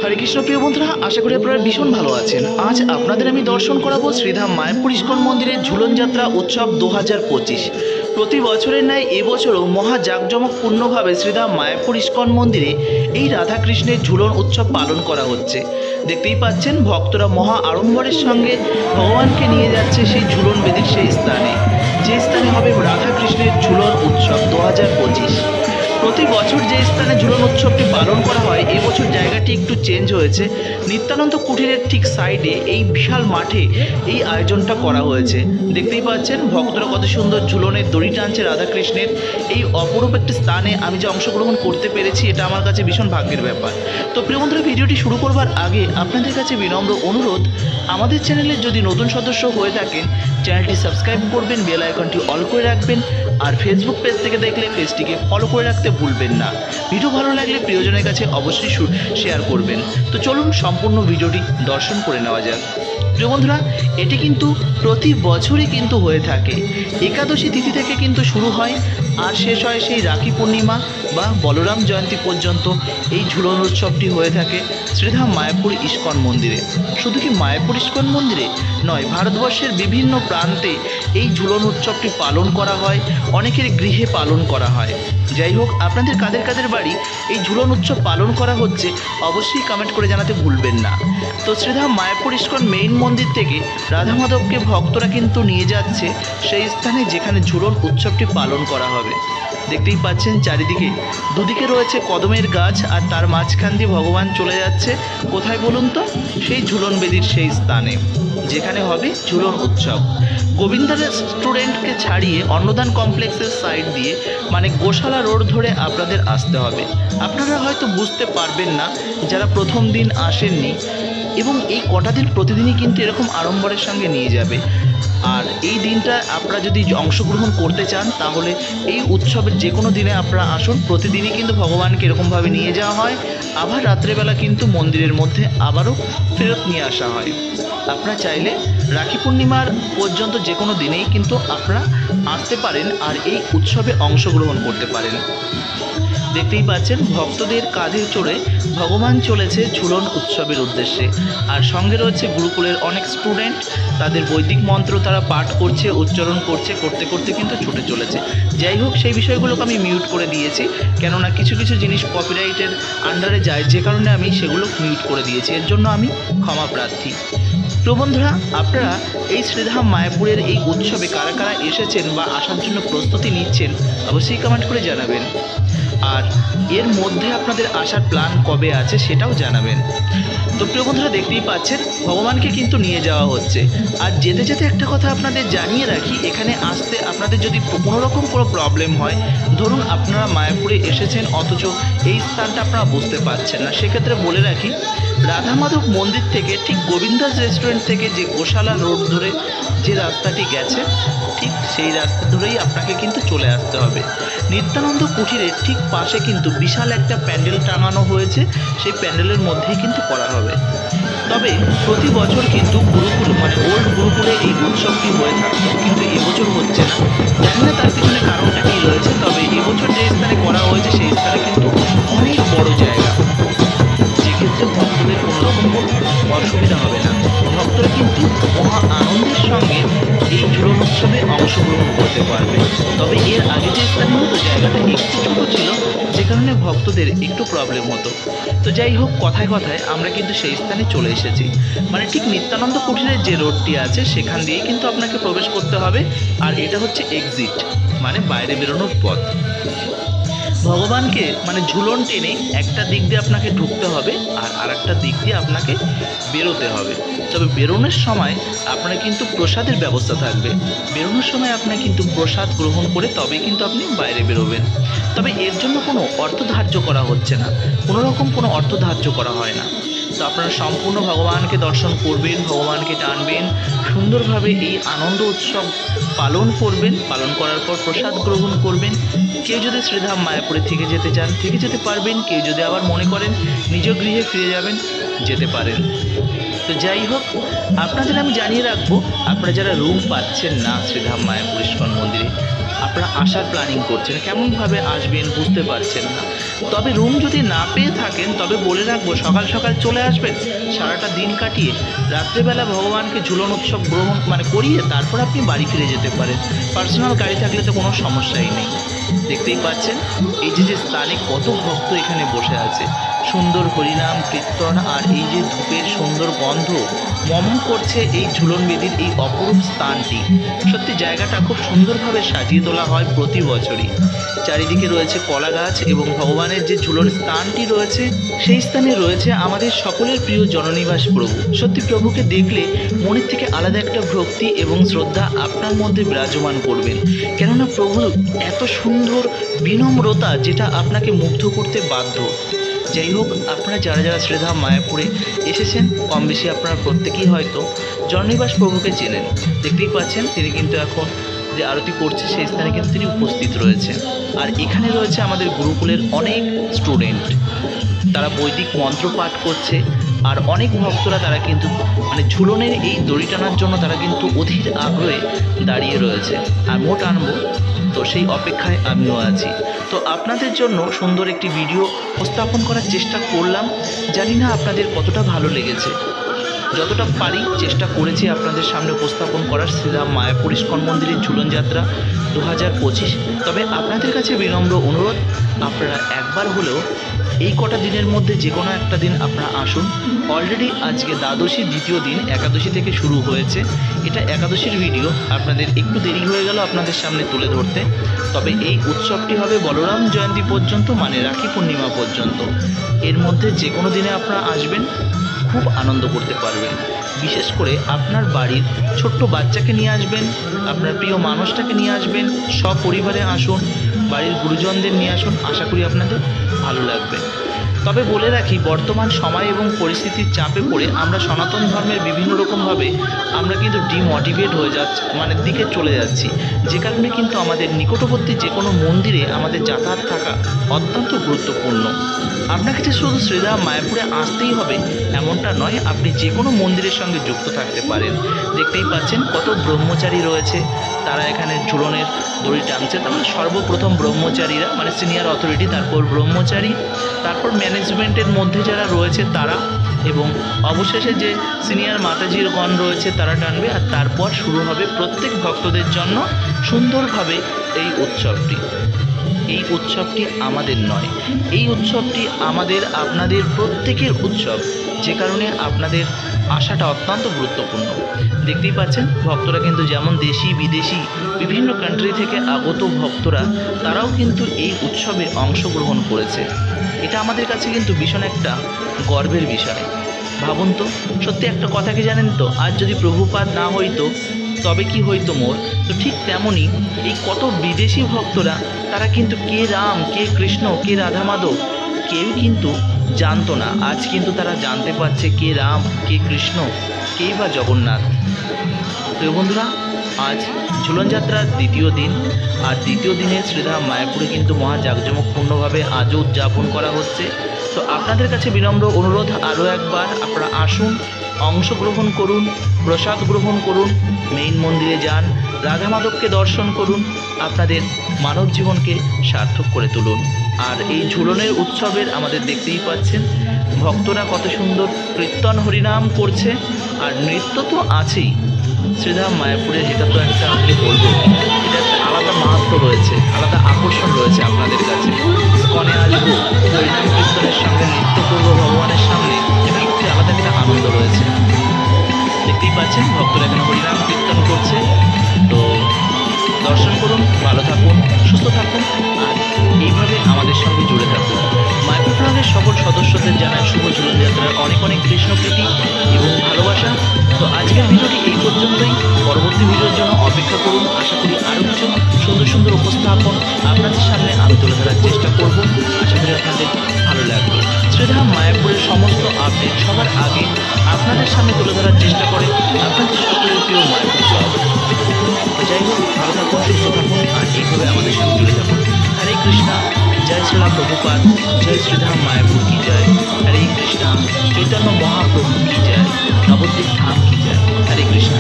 হরে কৃষ্ণ প্রিয় বন্ধুরা, আশা করি আপনারা ভীষণ ভালো আছেন। আজ আপনাদের আমি দর্শন করাবো শ্রীধাম মায়াপুর ইস্কন মন্দিরের ঝুলন যাত্রা উৎসব 2025। প্রতি বছরের ন্যায় এবছরও মহা জাঁকজমকপূর্ণভাবে শ্রীধাম মায়াপুর ইস্কন মন্দিরে এই রাধাকৃষ্ণের ঝুলন উৎসব পালন করা হচ্ছে। দেখতেই পাচ্ছেন ভক্তরা মহা আড়ম্বরের সঙ্গে ভগবানকে নিয়ে যাচ্ছে সেই ঝুলন বেদির সেই স্থানে, যে স্থানে হবে রাধাকৃষ্ণের ঝুলন উৎসব 2025। প্রতি বছর যে স্থানে ঝুলন উৎসবটি পালন করা হয়, এবছর জায়গাটি একটু চেঞ্জ হয়েছে। নিত্যানন্দ কুঠিরের ঠিক সাইডে এই বিশাল মাঠে এই আয়োজনটা করা হয়েছে। দেখতেই পাচ্ছেন ভক্তরা কত সুন্দর ঝুলনের দড়ি টানছে রাধাকৃষ্ণের। এই অপরূপ একটি স্থানে আমি যে অংশগ্রহণ করতে পেরেছি, এটা আমার কাছে ভীষণ ভাগ্যের ব্যাপার। তো প্রিয় বন্ধুরা, ভিডিওটি শুরু করবার আগে আপনাদের কাছে বিনম্র অনুরোধ, আমাদের চ্যানেলের যদি নতুন সদস্য হয়ে থাকেন চ্যানেলটি সাবস্ক্রাইব করবেন, বেল আইকনটি অল করে রাখবেন, আর ফেসবুক পেজ থেকে দেখলে পেজটিকে ফলো করে রাখতে ভুলবেন না। ভিডিও ভালো লাগলে প্রিয়জনের কাছে অবশ্যই শেয়ার করবেন। তো চলুন সম্পূর্ণ ভিডিওটি দর্শন করে নেওয়া যাক। প্রিয় বন্ধুরা, এটি কিন্তু প্রতি বছরই কিন্তু হয়ে থাকে। একাদশী তিথি থেকে কিন্তু শুরু হয় আর শেষ হয় সেই রাখি পূর্ণিমা বা বলরাম জয়ন্তী পর্যন্ত এই ঝুলন উৎসবটি হয়ে থাকে শ্রীধাম মায়াপুর ইস্কন মন্দিরে। শুধু কি মায়াপুর ইস্কন মন্দিরে নয়, ভারতবর্ষের বিভিন্ন প্রান্তে এই ঝুলন উৎসবটি পালন করা হয়, অনেকের গৃহে পালন করা হয়। যাই হোক, আপনাদের কাদের কাদের বাড়ি এই ঝুলন উৎসব পালন করা হচ্ছে অবশ্যই কমেন্ট করে জানাতে ভুলবেন না। তো শ্রীধাম মায়াপুর ইস্কন মেইন মন্দির থেকে রাধা মাধবকে ভক্তরা কিন্তু নিয়ে যাচ্ছে সেই স্থানে যেখানে ঝুলন উৎসবটি পালন করা হবে। দেখতেই পাচ্ছেন চারিদিকে দুদিকে রয়েছে কদমের গাছ, আর তার মাঝখান দিয়ে ভগবান চলে যাচ্ছে কোথায় বলুন তো? সেই ঝুলন বেদির সেই স্থানে যেখানে হবে ঝুলন উৎসব। গোবিন্দা রেস্টুরেন্টকে ছাড়িয়ে অন্নদান কমপ্লেক্সের সাইড দিয়ে মানে গোশালা রোড ধরে আপনাদের আসতে হবে। আপনারা হয়তো বুঝতে পারবেন না যারা প্রথম দিন আসেননি, এবং এই কটা দিন প্রতিদিনই কিন্তু এরকম আড়ম্বরের সঙ্গে নিয়ে যাবে। আর এই দিনটা আপনারা যদি অংশগ্রহণ করতে চান তাহলে এই উৎসবের যে কোনো দিনে আপনারা আসুন। প্রতিদিনই কিন্তু ভগবানকে এরকমভাবে নিয়ে যাওয়া হয়, আবার রাত্রেবেলা কিন্তু মন্দিরের মধ্যে আবারও ফেরত নিয়ে আসা হয়। আপনারা চাইলে রাখি পূর্ণিমার পর্যন্ত যে কোনো দিনেই কিন্তু আপনারা আসতে পারেন আর এই উৎসবে অংশগ্রহণ করতে পারেন। দেখতেই পাচ্ছেন ভক্তদের কাঁধে চড়ে ভগবান চলেছে ঝুলন উৎসবের উদ্দেশ্যে, আর সঙ্গে রয়েছে গুরুকুলের অনেক স্টুডেন্ট। তাদের বৈদিক মন্ত্র তারা পাঠ করছে, উচ্চারণ করছে, করতে করতে কিন্তু ছুটে চলেছে। যাই হোক, সেই বিষয়গুলোকে আমি মিউট করে দিয়েছি, কেননা কিছু কিছু জিনিস কপিরাইটের আন্ডারে যায়, যে কারণে আমি সেগুলো মিউট করে দিয়েছি। এর জন্য আমি ক্ষমা প্রার্থী। তো বন্ধুরা, আপনারা এই শ্রীধাম মায়াপুরের এই উৎসবে কারা কারা এসেছেন বা আসার জন্য প্রস্তুতি নিচ্ছেন অবশ্যই কমেন্ট করে জানাবেন, আর এর মধ্যে আপনাদের আসার প্ল্যান কবে আছে সেটাও জানাবেন। তো প্রিয় বন্ধুরা, দেখতেই পাচ্ছেন ভগবানকে কিন্তু নিয়ে যাওয়া হচ্ছে। আর যেতে যেতে একটা কথা আপনাদের জানিয়ে রাখি, এখানে আসতে আপনাদের যদি কোনোরকম কোনো প্রবলেম হয়, ধরুন আপনারা মায়াপুরে এসেছেন অথচ এই স্থানটা আপনারা বুঝতে পারছেন না, সেক্ষেত্রে বলে রাখি রাধা মাধব মন্দির থেকে ঠিক গোবিন্দাস রেস্টুরেন্ট থেকে যে গোশালা রোড ধরে যে রাস্তাটি গেছে, ঠিক সেই রাস্তা ধরেই আপনাকে কিন্তু চলে আসতে হবে। নিত্যানন্দ কুঠিরের ঠিক পাশে কিন্তু বিশাল একটা প্যান্ডেল টাঙানো হয়েছে, সেই প্যান্ডেলের মধ্যেই কিন্তু করা হবে। তবে প্রতি বছর কিন্তু গুরুকুল মানে ওল্ড গুরুকুলে এই উৎসবটি হয়ে থাকতো, কিন্তু এবছর হচ্ছে না। জানি না তার পিছনে কারণটা কী রয়েছে, তবে এবছর যে স্থানে করা হয়েছে সেই স্থানে কিন্তু অনেক বড় জায়গা, যেক্ষেত্রে ভক্তদের কোনোরকম অসুবিধা হবে না। ভক্তরা কিন্তু মহা আনন্দের সঙ্গে এই ঝুলন উৎসবে অংশগ্রহণ করতে পারবে। তবে এর আগে যে স্থানে হতো জায়গাটা একটু ছোটো ছিল, যে কারণে ভক্তদের একটু প্রবলেম হতো। তো যাই হোক, কথায় কথায় আমরা কিন্তু সেই স্থানে চলে এসেছি। মানে ঠিক নিত্যানন্দ কুঠিরের যে রোডটি আছে সেখান দিয়েই কিন্তু আপনাকে প্রবেশ করতে হবে, আর এটা হচ্ছে এক্সিট মানে বাইরে বেরোনোর পথ। ভগবানকে মানে ঝুলন টেনে একটা দিক দিয়ে আপনাকে ঢুকতে হবে আর আরেকটা দিক দিয়ে আপনাকে বেরোতে হবে। তবে বেরোনোর সময় আপনার কিন্তু প্রসাদের ব্যবস্থা থাকবে। বেরোনোর সময় আপনার কিন্তু প্রসাদ গ্রহণ করে তবে কিন্তু আপনি বাইরে বেরোবেন। তবে এর জন্য কোনো অর্থ ধার্য করা হচ্ছে না, কোনো রকম কোনো অর্থ ধার্য করা হয় না। তো আপনারা সম্পূর্ণ ভগবানকে দর্শন করবেন, ভগবানকে টানবেন, সুন্দরভাবে এই আনন্দ উৎসব পালন করবেন। পালন করার পর প্রসাদ গ্রহণ করবেন। কেউ যদি শ্রীধাম মায়াপুরে থেকে যেতে চান থেকে যেতে পারবেন, কেউ যদি আবার মনে করেন নিজ গৃহে ফিরে যাবেন যেতে পারেন। তো যাই হোক, আপনাদের আমি জানিয়ে রাখবো, আপনারা যারা রুম পাচ্ছেন না শ্রীধাম মায়াপুর ইস্কন মন্দিরে, আপনারা আসার প্ল্যানিং করছেন, কেমনভাবে আসবেন বুঝতে পারছেন না। তবে রুম যদি না পেয়ে থাকেন তবে বলে রাখবো সকাল সকাল চলে আসবেন, সারাটা দিন কাটিয়ে রাত্রেবেলা ভগবানকে ঝুলন উৎসব গ্রহণ করিয়ে তারপর আপনি বাড়ি ফিরে যেতে পারেন। পার্সোনাল গাড়ি থাকলে তো কোনো সমস্যাই নেই। দেখতেই পাচ্ছেন এই যে স্থানে কত ভক্ত এখানে বসে আছে, সুন্দর হরিনাম কীর্তন আর এই যে ধূপের সুন্দর গন্ধ মম করছে এই ঝুলন বেদির এই অপরূপ স্থানটি। সত্যি জায়গাটা খুব সুন্দরভাবে সাজিয়ে তোলা হয় প্রতি বছরই। চারিদিকে রয়েছে কলা গাছ এবং ভগবানের যে ঝুলন স্থানটি রয়েছে সেই স্থানে রয়েছে আমাদের সকলের প্রিয় জননিবাস প্রভু। সত্যি প্রভুকে দেখলে মনের থেকে আলাদা একটা ভক্তি এবং শ্রদ্ধা আপনার মধ্যে বিরাজমান করবেন, কেননা প্রভু এত সুন্দর বিনম্রতা যেটা আপনাকে মুগ্ধ করতে বাধ্য। যাই হোক, আপনারা যারা যারা শ্রীধাম মায়াপুরে এসেছেন কম বেশি আপনারা প্রত্যেকেই হয়তো জননিবাস প্রভুকে চেনেন। দেখতেই পাচ্ছেন তিনি কিন্তু এখন যে আরতি করছে সেই স্থানে কিন্তু তিনি উপস্থিত রয়েছেন। আর এখানে রয়েছে আমাদের গুরুকুলের অনেক স্টুডেন্ট, তারা বৈদিক মন্ত্র পাঠ করছে। আর অনেক ভক্তরা তারা কিন্তু ঝুলনের এই দড়ি টানার জন্য তারা কিন্তু অধীর আগ্রহে দাঁড়িয়ে রয়েছে। আমিও টানবো, তো সেই অপেক্ষায় আমিও আছি। তো আপনাদের জন্য সুন্দর একটি ভিডিও উপস্থাপন করার চেষ্টা করলাম, জানি না আপনাদের কতটা ভালো লেগেছে। যতটা পারি চেষ্টা করেছি আপনাদের সামনে উপস্থাপন করার শ্রীধাম মায়াপুর ইস্কন মন্দিরের ঝুলন যাত্রা 2025। তবে আপনাদের কাছে বিনম্র অনুরোধ, আপনারা একবার হলেও এই কটা দিনের মধ্যে যে কোনো একটা দিন আপনারা আসুন। অলরেডি আজকে দ্বাদশী দ্বিতীয় দিন, একাদশী থেকে শুরু হয়েছে। এটা একাদশীর ভিডিও, আপনাদের একটু দেরি হয়ে গেল আপনাদের সামনে তুলে ধরতে। তবে এই উৎসবটি হবে বলরাম জয়ন্তী পর্যন্ত, রাখি পূর্ণিমা পর্যন্ত। এর মধ্যে যে কোনো দিনে আপনারা আসবেন, খুব আনন্দ করতে পারবেন। বিশেষ করে আপনার বাড়ির ছোট্ট বাচ্চাকে নিয়ে আসবেন, আপনার প্রিয় মানুষটাকে নিয়ে আসবেন, সপরিবারে আসুন, বাড়ির গুরুজনদের নিয়ে আসুন, আশা করি আপনাদের ভালো লাগবে। তবে বলে রাখি, বর্তমান সময় এবং পরিস্থিতির চাপে পড়ে আমরা সনাতন ধর্মের বিভিন্ন রকমভাবে আমরা কিন্তু ডিমোটিভেট হয়ে যাচ্ছি, দিকে চলে যাচ্ছি, যে কারণে কিন্তু আমাদের নিকটবর্তী যে কোনো মন্দিরে আমাদের যাতায়াত থাকা অত্যন্ত গুরুত্বপূর্ণ। আপনাকে যে শুধু শ্রীধাম মায়াপুরে আসতেই হবে এমনটা নয়, আপনি যে কোনো মন্দিরের সঙ্গে যুক্ত থাকতে পারেন। দেখতেই পাচ্ছেন কত ব্রহ্মচারী রয়েছে, তারা এখানে ঝুলনের দড়ি টানছে। তারপর সর্বপ্রথম ব্রহ্মচারীরা সিনিয়র অথরিটি, তারপর ব্রহ্মচারী, তারপর ম্যানেজমেন্টের মধ্যে যারা রয়েছে তারা, এবং অবশেষে যে সিনিয়র মাতাজির গণ রয়েছে তারা টানবে। আর তারপর শুরু হবে প্রত্যেক ভক্তদের জন্য সুন্দরভাবে এই উৎসবটি। এই উৎসবটি আমাদের নয়, এই উৎসবটি আমাদের আপনাদের প্রত্যেকের উৎসব, যে কারণে আপনাদের আসাটা অত্যন্ত গুরুত্বপূর্ণ। দেখতেই পাচ্ছেন ভক্তরা কিন্তু যেমন দেশি বিদেশি বিভিন্ন কান্ট্রি থেকে আগত ভক্তরা, তারাও কিন্তু এই উৎসবে অংশগ্রহণ করেছে। এটা আমাদের কাছে কিন্তু ভীষণ একটা গর্বের বিষয়। ভাবুন তো, সত্যি একটা কথা কি জানেন তো, আজ যদি প্রভুপাদ না হইতো তবে কি হইতো মোর। তো ঠিক তেমনই এই কত বিদেশি ভক্তরা, তারা কিন্তু কে রাম, কে কৃষ্ণ, কে রাধা মাধব কেউই কিন্তু জানতো না। আজ কিন্তু তারা জানতে পারছে কে রাম, কে কৃষ্ণ, কেই বা জগন্নাথ। তো বন্ধুরা, আজ ঝুলন যাত্রার দ্বিতীয় দিন, আর দ্বিতীয় দিনে শ্রীধাম মায়াপুরে কিন্তু মহা জাঁকজমকপূর্ণভাবে আজও উদযাপন করা হচ্ছে। তো আপনাদের কাছে বিনম্র অনুরোধ, আরও একবার আপনারা আসুন, অংশগ্রহণ করুন, প্রসাদ গ্রহণ করুন, মেইন মন্দিরে যান, রাধা মাধবকে দর্শন করুন, আপনাদের মানব জীবনকে সার্থক করে তুলুন। আর এই ঝুলনের উৎসবের আমাদের দেখতেই পাচ্ছেন ভক্তরা কত সুন্দর কীর্তন হরিনাম করছে, আর নৃত্য তো আছেই। শ্রীধাম মায়াপুরের এটা তো একটা আপনি বলবেন, এটা একটা আলাদা মাহাত্ম্য রয়েছে, আলাদা আকর্ষণ রয়েছে আপনাদের কাছে। কনে আসবো, হরিনাম কীর্তনের সঙ্গে নৃত্য করবো ভগবানের সামনে, এটা সত্যি আলাদা একটা আনন্দ রয়েছে। দেখতেই পাচ্ছেন ভক্তরা এখানে হরিনাম কীর্তন করছে। তো দর্শন করুন, ভালো থাকুন, সুস্থ থাকুন, আর এইভাবে আমাদের সঙ্গে জুড়ে থাকুন। মায়াপুর ক্লাবের সকল সদস্যদের জানায় শুভ ঝুলন যাত্রার অনেক অনেক কৃষ্ণপ্রীতি এবং ভালোবাসা। তো আজকের ভিডিওটি এই পর্যন্তই, পরবর্তী ভিডিওর জন্য অপেক্ষা করুন। আশা করি আরও কিছু সুন্দর সুন্দর উপস্থাপন আপনাদের সামনে আমি তুলে ধরার চেষ্টা করব। আশা করি আপনাদের ভালো লাগবে। শ্রীধাম মায়াপুরের সমস্ত আপডেট সবার আগে আপনাদের সামনে তুলে ধরার চেষ্টা করে আপনাদের সকলের প্রিয় মায়াপুর ক্লাব। যাই হোক, ভালো থাকুন, সুস্থ থাকুন, আর এইভাবে আমাদের সঙ্গে জুড়ে থাকুন। হরে কৃষ্ণা, জয় শ্রীলা প্রভুপাদ, জয় শ্রীধাম মায়াপুর কি জয়। হরে কৃষ্ণা, চৈতন্য মহাপ্রভু কি জয়, নবদ্বীপ ধাম কি জয়। হরে কৃষ্ণা।